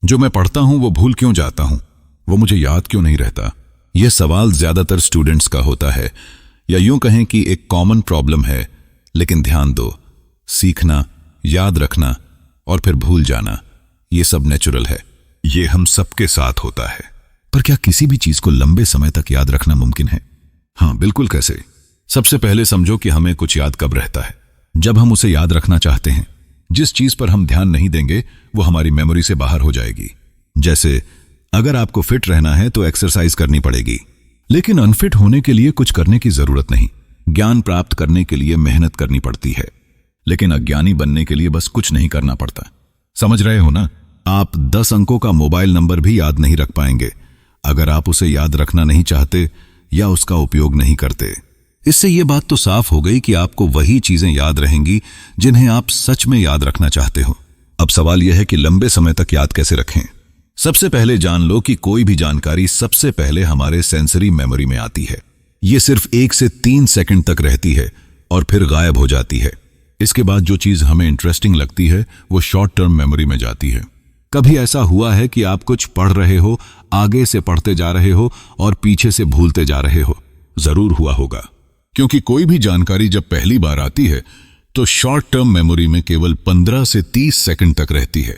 जो मैं पढ़ता हूं वो भूल क्यों जाता हूं, वो मुझे याद क्यों नहीं रहता। यह सवाल ज्यादातर स्टूडेंट्स का होता है, या यूं कहें कि एक कॉमन प्रॉब्लम है। लेकिन ध्यान दो, सीखना, याद रखना और फिर भूल जाना, ये सब नेचुरल है। ये हम सबके साथ होता है। पर क्या किसी भी चीज को लंबे समय तक याद रखना मुमकिन है? हाँ, बिल्कुल। कैसे? सबसे पहले समझो कि हमें कुछ याद कब रहता है, जब हम उसे याद रखना चाहते हैं। जिस चीज पर हम ध्यान नहीं देंगे वो हमारी मेमोरी से बाहर हो जाएगी। जैसे अगर आपको फिट रहना है तो एक्सरसाइज करनी पड़ेगी, लेकिन अनफिट होने के लिए कुछ करने की जरूरत नहीं। ज्ञान प्राप्त करने के लिए मेहनत करनी पड़ती है, लेकिन अज्ञानी बनने के लिए बस कुछ नहीं करना पड़ता। समझ रहे हो ना? आप 10 अंकों का मोबाइल नंबर भी याद नहीं रख पाएंगे अगर आप उसे याद रखना नहीं चाहते या उसका उपयोग नहीं करते। इससे यह बात तो साफ हो गई कि आपको वही चीजें याद रहेंगी जिन्हें आप सच में याद रखना चाहते हो। अब सवाल यह है कि लंबे समय तक याद कैसे रखें। सबसे पहले जान लो कि कोई भी जानकारी सबसे पहले हमारे सेंसरी मेमोरी में आती है। यह सिर्फ 1 से 3 सेकंड तक रहती है और फिर गायब हो जाती है। इसके बाद जो चीज हमें इंटरेस्टिंग लगती है वो शॉर्ट टर्म मेमोरी में जाती है। कभी ऐसा हुआ है कि आप कुछ पढ़ रहे हो, आगे से पढ़ते जा रहे हो और पीछे से भूलते जा रहे हो? जरूर हुआ होगा, क्योंकि कोई भी जानकारी जब पहली बार आती है तो शॉर्ट टर्म मेमोरी में केवल 15 से 30 सेकंड तक रहती है,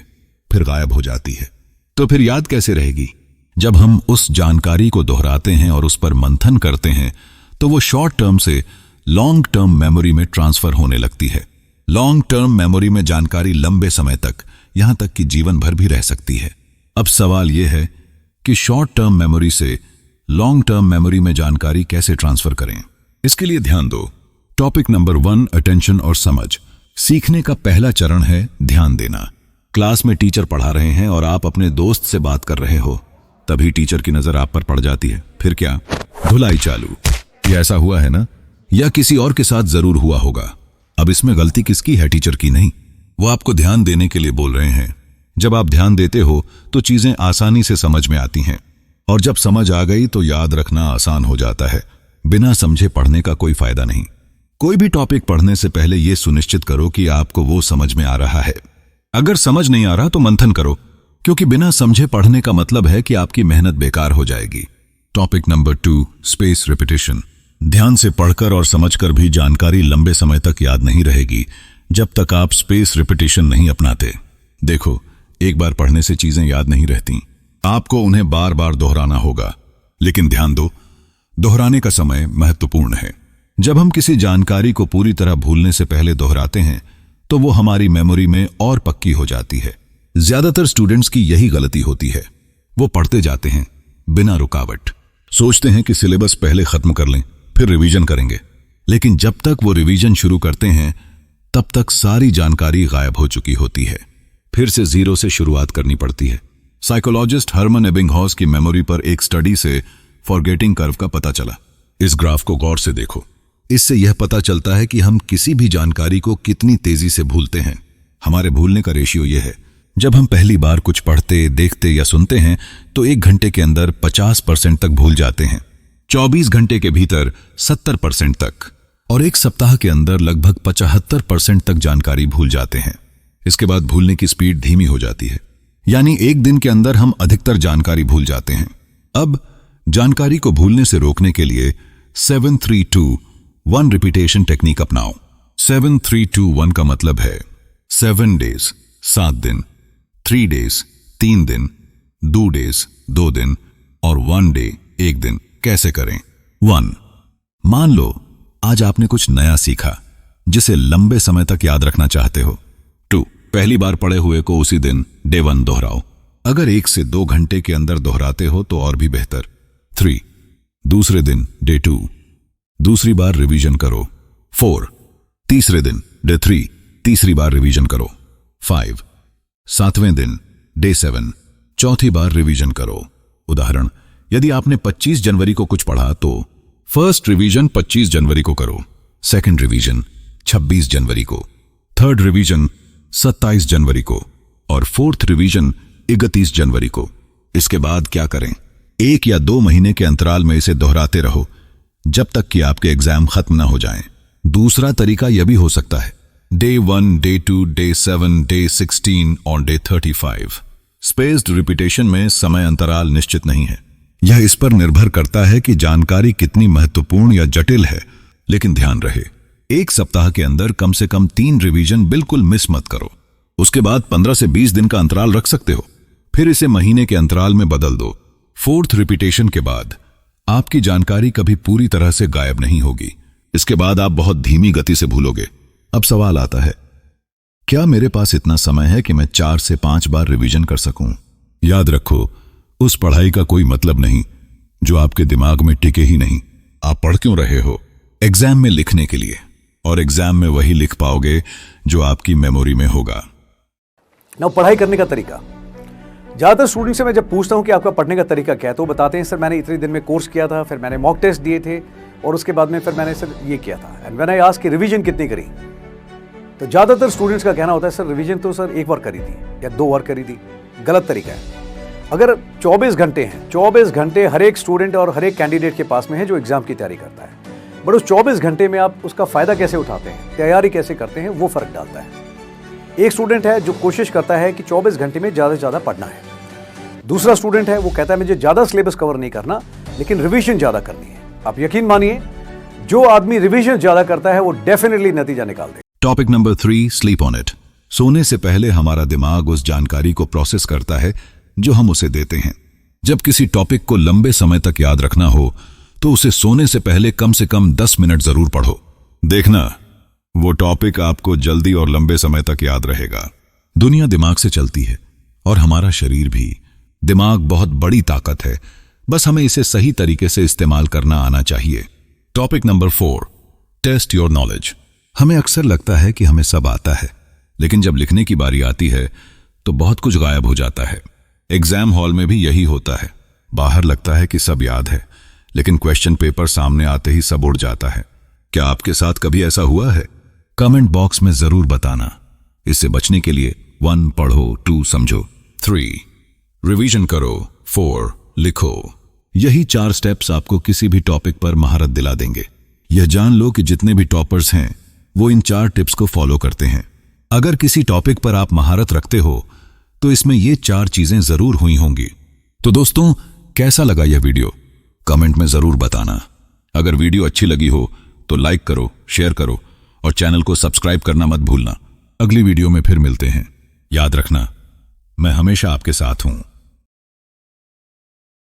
फिर गायब हो जाती है। तो फिर याद कैसे रहेगी? जब हम उस जानकारी को दोहराते हैं और उस पर मंथन करते हैं तो वो शॉर्ट टर्म से लॉन्ग टर्म मेमोरी में ट्रांसफर होने लगती है। लॉन्ग टर्म मेमोरी में जानकारी लंबे समय तक, यहां तक कि जीवन भर भी रह सकती है। अब सवाल यह है कि शॉर्ट टर्म मेमोरी से लॉन्ग टर्म मेमोरी में जानकारी कैसे ट्रांसफर करें। इसके लिए ध्यान दो। टॉपिक नंबर 1, अटेंशन और समझ। सीखने का पहला चरण है ध्यान देना। क्लास में टीचर पढ़ा रहे हैं और आप अपने दोस्त से बात कर रहे हो, तभी टीचर की नजर आप पर पड़ जाती है। फिर क्या? धुलाई चालू। ये ऐसा हुआ है ना? या किसी और के साथ जरूर हुआ होगा। अब इसमें गलती किसकी है? टीचर की नहीं। वो आपको ध्यान देने के लिए बोल रहे हैं। जब आप ध्यान देते हो तो चीजें आसानी से समझ में आती हैं, और जब समझ आ गई तो याद रखना आसान हो जाता है। बिना समझे पढ़ने का कोई फायदा नहीं। कोई भी टॉपिक पढ़ने से पहले यह सुनिश्चित करो कि आपको वो समझ में आ रहा है। अगर समझ नहीं आ रहा तो मंथन करो, क्योंकि बिना समझे पढ़ने का मतलब है कि आपकी मेहनत बेकार हो जाएगी। Topic number 2, space repetition. ध्यान से पढ़कर और समझकर भी जानकारी लंबे समय तक याद नहीं रहेगी जब तक आप स्पेस रिपीटिशन नहीं अपनाते। देखो, एक बार पढ़ने से चीजें याद नहीं रहती, आपको उन्हें बार बार दोहराना होगा। लेकिन ध्यान दो, दोहराने का समय महत्वपूर्ण है। जब हम किसी जानकारी को पूरी तरह भूलने से पहले दोहराते हैं तो वो हमारी मेमोरी में और पक्की हो जाती है। ज्यादातर स्टूडेंट्स की यही गलती होती है। वो पढ़ते जाते हैं बिना रुकावट, सोचते हैं कि सिलेबस पहले खत्म कर लें फिर रिवीजन करेंगे, लेकिन जब तक वो रिवीजन शुरू करते हैं तब तक सारी जानकारी गायब हो चुकी होती है। फिर से जीरो से शुरुआत करनी पड़ती है। साइकोलॉजिस्ट हर्मन एबिंगहॉस की मेमोरी पर एक स्टडी से फॉरगेटिंग कर्व का पता चला। इस ग्राफ को गौर से देखो। इससे यह पता चलता है कि हम किसी भी जानकारी को कितनी तेजी से भूलते हैं। हमारे भूलने का रेशियो यह है, जब हम पहली बार कुछ पढ़ते, देखते या सुनते हैं तो 1 घंटे के अंदर 50% तक भूल जाते हैं, 24 घंटे के भीतर 70% तक, और 1 सप्ताह के अंदर लगभग 75% तक जानकारी भूल जाते हैं। इसके बाद भूलने की स्पीड धीमी हो जाती है, यानी 1 दिन के अंदर हम अधिकतर जानकारी भूल जाते हैं। अब जानकारी को भूलने से रोकने के लिए 7-3-2-1 रिपीटेशन टेक्निक अपनाओ। 7-3-2-1 का मतलब है 7 डेज 7 दिन, 3 डेज 3 दिन, 2 डेज 2 दिन और 1 डे 1 दिन। कैसे करें? 1, मान लो आज आपने कुछ नया सीखा जिसे लंबे समय तक याद रखना चाहते हो। 2, पहली बार पढ़े हुए को उसी दिन डे 1 दोहराओ। अगर 1 से 2 घंटे के अंदर दोहराते हो तो और भी बेहतर। 3, दूसरे दिन डे 2 दूसरी बार रिवीजन करो। 4, तीसरे दिन डे 3 तीसरी बार रिवीजन करो। 5, 7वें दिन डे 7 चौथी बार रिवीजन करो। उदाहरण, यदि आपने 25 जनवरी को कुछ पढ़ा तो फर्स्ट रिवीजन 25 जनवरी को करो, सेकंड रिवीजन 26 जनवरी को, थर्ड रिवीजन 27 जनवरी को और फोर्थ रिवीजन 31 जनवरी को। इसके बाद क्या करें? 1 या 2 महीने के अंतराल में इसे दोहराते रहो जब तक कि आपके एग्जाम खत्म ना हो जाएं। दूसरा तरीका यह भी हो सकता है, डे 1, डे 2, डे 7, डे 16 और डे 35 स्पेस्ड रिपीटेशन में समय अंतराल निश्चित नहीं है। यह इस पर निर्भर करता है कि जानकारी कितनी महत्वपूर्ण या जटिल है। लेकिन ध्यान रहे, एक सप्ताह के अंदर कम से कम 3 रिवीजन बिल्कुल मिस मत करो। उसके बाद 15 से 20 दिन का अंतराल रख सकते हो, फिर इसे महीने के अंतराल में बदल दो। 4th रिपीटेशन के बाद आपकी जानकारी कभी पूरी तरह से गायब नहीं होगी। इसके बाद आप बहुत धीमी गति से भूलोगे। अब सवाल आता है, क्या मेरे पास इतना समय है कि मैं 4 से 5 बार रिवीजन कर सकूं? याद रखो, उस पढ़ाई का कोई मतलब नहीं जो आपके दिमाग में टिके ही नहीं। आप पढ़ क्यों रहे हो? एग्जाम में लिखने के लिए, और एग्जाम में वही लिख पाओगे जो आपकी मेमोरी में होगा। ना पढ़ाई करने का तरीका, ज़्यादातर स्टूडेंट से मैं जब पूछता हूं कि आपका पढ़ने का तरीका क्या है, तो बताते हैं सर मैंने इतने दिन में कोर्स किया था, फिर मैंने मॉक टेस्ट दिए थे, और उसके बाद में फिर मैंने सर ये किया था। एंड व्हेन आई आस्क कि रिवीजन कितनी करी, तो ज़्यादातर स्टूडेंट्स का कहना होता है सर रिवीजन तो सर 1 बार करी थी या 2 बार करी थी। गलत तरीका है। अगर 24 घंटे हैं, 24 घंटे हर एक स्टूडेंट और हर एक कैंडिडेट के पास में है जो एग्जाम की तैयारी करता है, बट उस 24 घंटे में आप उसका फ़ायदा कैसे उठाते हैं, तैयारी कैसे करते हैं, वो फ़र्क डालता है। एक स्टूडेंट है जो कोशिश करता है कि 24 घंटे में ज़्यादा से ज़्यादा पढ़ना है। दूसरा स्टूडेंट है वो कहता है मुझे ज़्यादा सिलेबस कवर नहीं करना, लेकिन रिवीजन ज़्यादा करनी है। आप यकीन मानिए, जो आदमी रिवीजन ज़्यादा करता है वो डेफिनेटली नतीजा निकाल देगा। Topic number 3, sleep on it. सोने से पहले हमारा दिमाग उस जानकारी को प्रोसेस करता है जो हम उसे देते हैं। जब किसी टॉपिक को लंबे समय तक याद रखना हो तो उसे सोने से पहले कम से कम 10 मिनट जरूर पढ़ो। देखना, वो टॉपिक आपको जल्दी और लंबे समय तक याद रहेगा। दुनिया दिमाग से चलती है और हमारा शरीर भी। दिमाग बहुत बड़ी ताकत है, बस हमें इसे सही तरीके से इस्तेमाल करना आना चाहिए। Topic number 4, test your knowledge. हमें अक्सर लगता है कि हमें सब आता है, लेकिन जब लिखने की बारी आती है तो बहुत कुछ गायब हो जाता है। एग्जाम हॉल में भी यही होता है। बाहर लगता है कि सब याद है, लेकिन क्वेश्चन पेपर सामने आते ही सब उड़ जाता है। क्या आपके साथ कभी ऐसा हुआ है? कमेंट बॉक्स में जरूर बताना। इससे बचने के लिए 1 पढ़ो, 2 समझो, 3 रिवीजन करो, 4 लिखो। यही 4 स्टेप्स आपको किसी भी टॉपिक पर महारत दिला देंगे। यह जान लो कि जितने भी टॉपर्स हैं वो इन 4 टिप्स को फॉलो करते हैं। अगर किसी टॉपिक पर आप महारत रखते हो तो इसमें ये 4 चीजें जरूर हुई होंगी। तो दोस्तों, कैसा लगा यह वीडियो? कमेंट में जरूर बताना। अगर वीडियो अच्छी लगी हो तो लाइक करो, शेयर करो और चैनल को सब्सक्राइब करना मत भूलना। अगली वीडियो में फिर मिलते हैं। याद रखना, मैं हमेशा आपके साथ हूं।